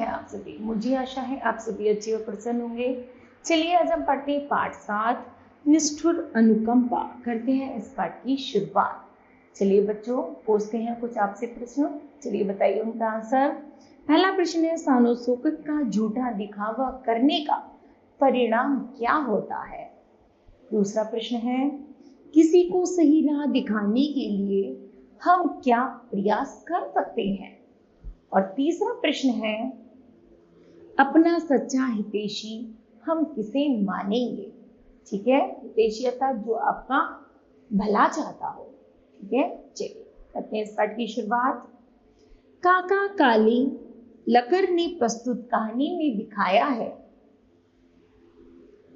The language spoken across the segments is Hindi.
हैं आप सभी? मुझे आशा है आप सभी अच्छे और प्रसन्न होंगे। चलिए आज हम पढ़ते हैं पाठ 7 निष्ठुर अनुकंपा। करते हैं इस पाठ की शुरुआत। चलिए बच्चों, पूछते हैं कुछ आपसे प्रश्न। चलिए बताइए उनका आंसर। पहला प्रश्न है, सानो शौकत का झूठा दिखावा करने का परिणाम क्या होता है? दूसरा प्रश्न है, किसी को सही राह दिखाने के लिए हम क्या प्रयास कर सकते हैं? और तीसरा प्रश्न है, अपना सच्चा हितैषी हम किसे मानेंगे? ठीक है, हितैषी अर्थात जो आपका भला चाहता हो। ठीक है, चलिए करते हैं इस पाठ की शुरुआत। काका काली लकर ने प्रस्तुत कहानी में दिखाया है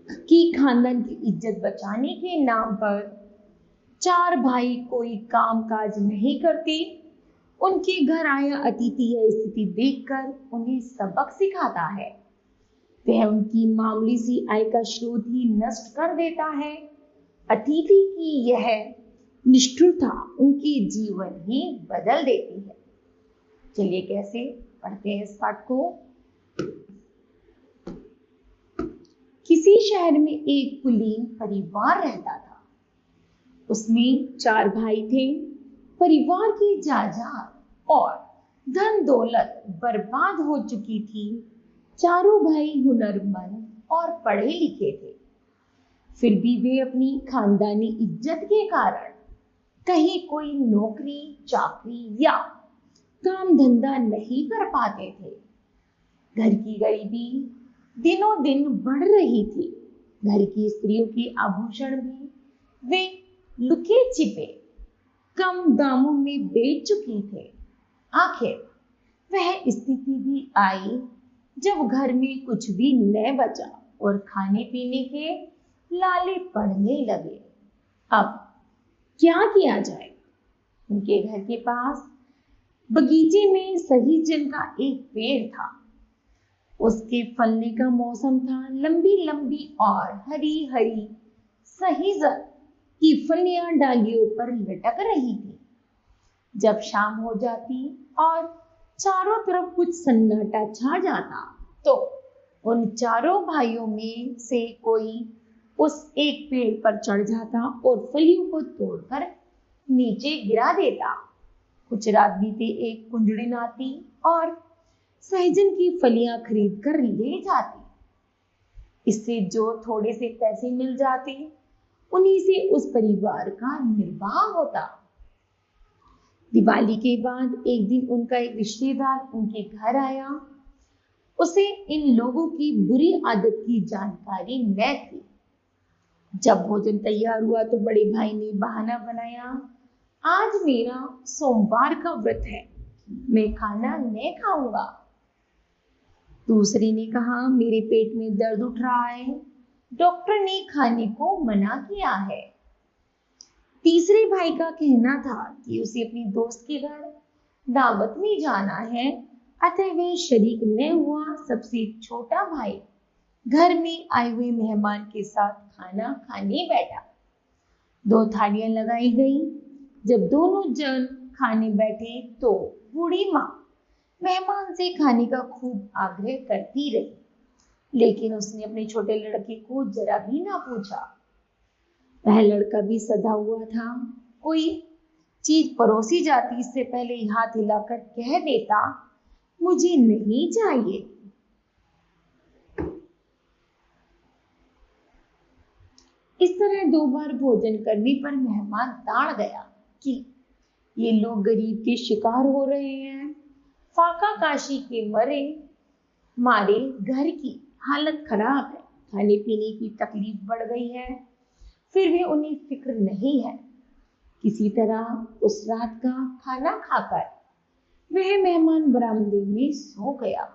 कि खानदान की इज्जत बचाने के नाम पर 4 भाई कोई काम काज नहीं करते। उनके घर आया अतिथि यह स्थिति देखकर उन्हें सबक सिखाता है। वह उनकी मामूली सी आय का स्रोत ही नष्ट कर देता है। अतिथि की यह निष्ठुरता उनके जीवन ही बदल देती है। चलिए कैसे पढ़ते हैं इस पाठ को। किसी शहर में एक कुलीन परिवार रहता था। उसमें 4 भाई थे। परिवार की जायदाद और धन दौलत बर्बाद हो चुकी थी। चारों भाई हुनरमंद और पढ़े लिखे थे, फिर भी वे अपनी खानदानी इज्जत के कारण कहीं कोई नौकरी चाकरी या काम धंधा नहीं कर पाते थे। घर की गरीबी दिनों दिन बढ़ रही थी। घर की स्त्रियों के आभूषण भी वे लुके छिपे कम दामों में बेच चुके थे। आखिर वह स्थिति भी आई जब घर में कुछ भी न बचा और खाने पीने के लाले पड़ने लगे। अब क्या किया जाए? उनके घर के पास बगीचे में सहीजन का एक पेड़ था। उसके फलने का मौसम था। लंबी लंबी और हरी हरी सहीजन की फलियां डालियों पर लटक रही थी। जब शाम हो जाती और चारों तरफ कुछ सन्नाटा छा जाता तो उन चारों भाइयों में से कोई उस एक पेड़ पर चढ़ जाता और फलियों को तोड़कर नीचे गिरा देता। कुछ रात बीते एक कुंजड़िन आती और सहजन की फलियां खरीद कर ले जाती। इससे जो थोड़े से पैसे मिल जाते उन्हीं से उस परिवार का निर्वाह होता। दिवाली के बाद एक दिन उनका एक रिश्तेदार उनके घर आया। उसे इन लोगों की बुरी आदत की जानकारी न थी। जब भोजन तैयार हुआ तो बड़े भाई ने बहाना बनाया, आज मेरा सोमवार का व्रत है, मैं खाना नहीं खाऊंगा। दूसरे ने कहा, मेरे पेट में दर्द उठ रहा है, डॉक्टर ने खाने को मना किया है। तीसरे भाई का कहना था कि उसे अपनी दोस्त के घर दावत में जाना है, अतः वह शरीक न हुआ। सबसे छोटा भाई घर में आए हुए मेहमान के साथ खाना खाने बैठा। 2 थालियां लगाई गई। जब दोनों जन खाने बैठे तो बूढ़ी माँ मेहमान से खाने का खूब आग्रह करती रही, लेकिन उसने अपने छोटे लड़के को जरा भी ना पूछा। वह लड़का भी सधा हुआ था। कोई चीज परोसी जाती इससे पहले हाथ हिलाकर कह देता, मुझे नहीं चाहिए। इस तरह 2 बार भोजन करने पर मेहमान ताड़ गया कि ये लोग गरीब के शिकार हो रहे हैं। फाका काशी के मारे घर की हालत खराब है, खाने पीने की तकलीफ बढ़ गई है, फिर भी उन्हें फिक्र नहीं है। किसी तरह उस रात का खाना खाकर वह मेहमान बरामदे में सो गया।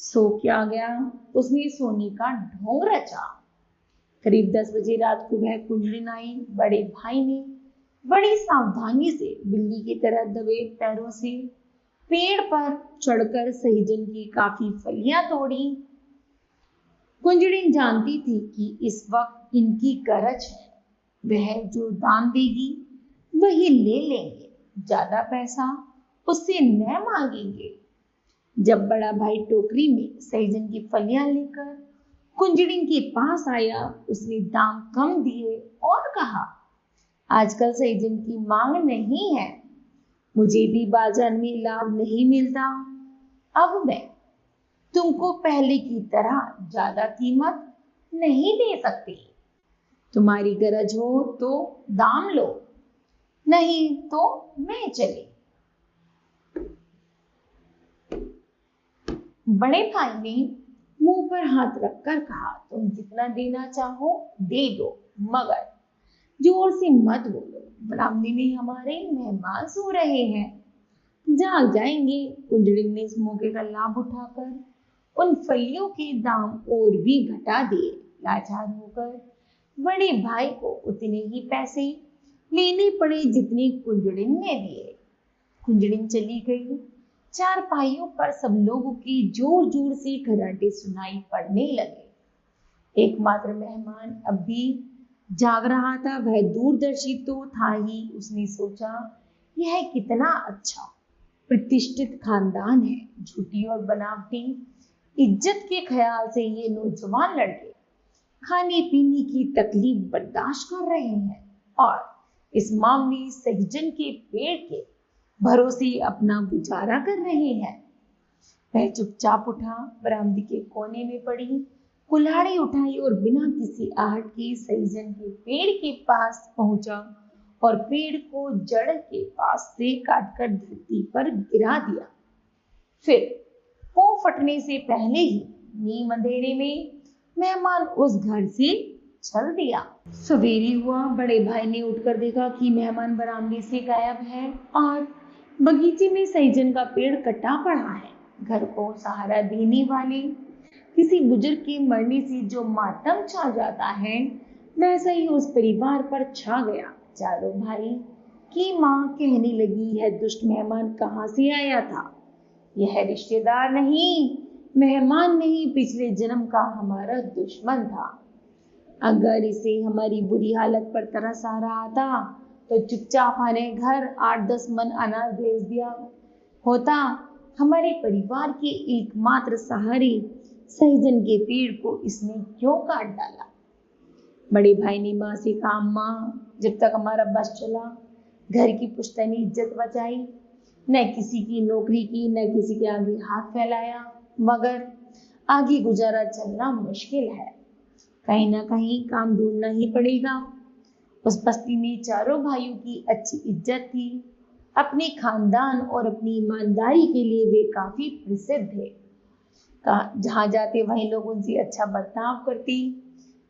सो क्या गया, उसने सोने का ढोंग रचा। करीब 10 बजे रात को वह कुंजड़िन आई। बड़े भाई ने बड़ी सावधानी से बिल्ली की तरह दबे पैरों से पेड़ पर चढ़कर सहीजन की काफी फलियां तोड़ी। कुंजड़िन जानती थी कि इस वक्त इनकी गरज है। वह जो दाम देगी वही ले लेंगे, ज्यादा पैसा उससे न मांगेंगे। जब बड़ा भाई टोकरी में सहजन की फलियां लेकर कुंजड़िन के पास आया, उसने दाम कम दिए और कहा, आजकल सहजन की मांग नहीं है, मुझे भी बाजार में लाभ नहीं मिलता। अब मैं तुमको पहले की तरह ज्यादा कीमत नहीं दे सकती। तुम्हारी गरज हो तो दाम लो, नहीं तो मैं चली। बड़े भाई ने मुंह पर हाथ रखकर कहा, तुम जितना देना चाहो दे दो, मगर जोर से मत बोलो, ब्राह्मणी में हमारे मेहमान सो रहे हैं, जाग जाएंगे। कुंजड़िन ने इस मौके का लाभ उठाकर उन फलियों के दाम और भी घटा दिए। लाचार होकर बड़े भाई को उतने ही पैसे लेने पड़े जितने कुंजड़िन ने दिए। कुंजड़िन चली गई। चार पाइयों पर सब लोगों की जोर जोर से खर्राटे सुनाई पड़ने लगे। एकमात्र मेहमान अब भी जाग रहा था। वह दूरदर्शी तो था ही। उसने सोचा, यह कितना अच्छा प्रतिष्ठित खानदान है। झूठी और बनावटी इज्जत के ख्याल से ये नौजवान लड़के खाने पीने की तकलीफ बर्दाश्त कर रहे हैं और इस मामूली सहजन के पेड़ के भरोसे अपना गुजारा कर रहे हैं। वह चुपचाप उठा, बरामदे के कोने में पड़ी, कुल्हाड़ी उठाई और बिना किसी आहट के सहजन के पेड़ के पास पहुंचा और पेड़ को जड़ के पास से काटकर धरती पर गिरा दिया। फिर वो फटने से पहले ही नीम अंधेरे में मेहमान उस घर से चल दिया। सवेरे हुआ, बड़े भाई ने उठकर देखा कि मेहमान बरामदे से गायब है और बगीचे में सहजन का पेड़ कटा पड़ा है। घर को सहारा देने वाले किसी बुजुर्ग के मरने से जो मातम छा जाता है, वैसा ही उस परिवार पर छा गया। चारों भाई की माँ कहने लगी, यह दुष्ट मेहमान कहाँ से आया था? यह रिश्तेदार नहीं, मेहमान नहीं, पिछले जन्म का हमारा दुश्मन था। अगर इसे हमारी बुरी हालत पर तरस आ रहा था तो चुपचाप हमारे घर 8-10 मन अनाज भेज दिया होता। हमारे परिवार के एकमात्र सहारे सहजन के पेड़ को इसने क्यों काट डाला? बड़े भाई ने माँ से कहा, माँ, जब तक हमारा बस चला, घर की पुश्तैनी इज्जत बचाई, न किसी की नौकरी की, न किसी के आगे हाथ फैलाया, मगर आगे गुजारा चलना मुश्किल है। कहीं ना कहीं काम ढूंढना ही पड़ेगा। उस बस्ती में चारों भाइयों की अच्छी इज्जत थी। अपने खानदान और अपनी ईमानदारी के लिए वे काफी प्रसिद्ध थे। जहां जाते वहीं लोग उनसे अच्छा बर्ताव करते।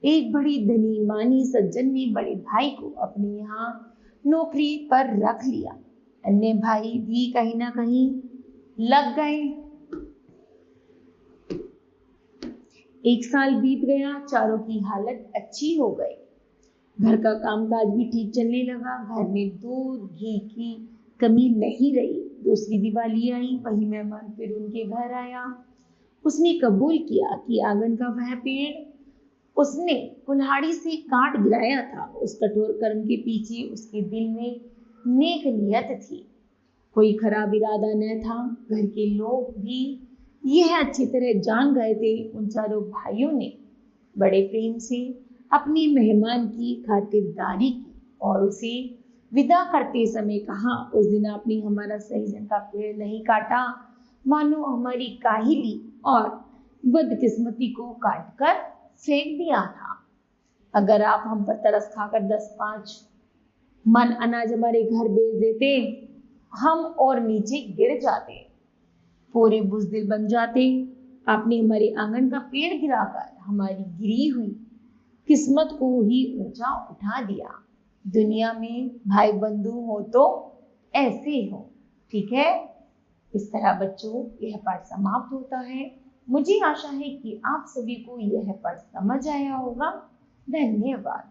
एक बड़ी धनी मानी सज्जन ने बड़े भाई को अपने यहाँ नौकरी पर रख लिया। अन्य भाई भी कहीं ना कहीं लग गए। 1 साल बीत गया, चारों की हालत अच्छी हो गई। घर का कामकाज भी ठीक चलने लगा। घर में दूध घी की कमी नहीं रही। दूसरी दिवाली आई, वही मेहमान फिर उनके घर आया। उसने कबूल किया कि आंगन का वह पेड़ उसने कुल्हाड़ी से काट गिराया था। उस कठोर कर्म के पीछे उसके दिल में नेक नियत थी, कोई खराब इरादा न था। घर के लोग भी यह अच्छी तरह जान गए थे। उन चारों भाइयों ने बड़े प्रेम से अपनी मेहमान की खातिरदारी की और उसे विदा करते समय कहा, उस दिन आपने हमारा सहजन का पेड़ नहीं काटा, मानो हमारी काहिली और बदकिस्मती को काटकर फेंक दिया था। अगर आप हम पर तरस खाकर 10-5 मन अनाज हमारे घर भेज देते, हम और नीचे गिर जाते, पूरे बुज़दिल बन जाते। आपने हमारे आंगन का पेड़ गिराकर हमारी गिरी हुई किस्मत को ही ऊंचा उठा दिया। दुनिया में भाई बंधु हो तो ऐसे हो, ठीक है? इस तरह बच्चों यह पाठ समाप्त होता है। मुझे आशा है कि आप सभी को यह पाठ समझ आया होगा। धन्यवाद।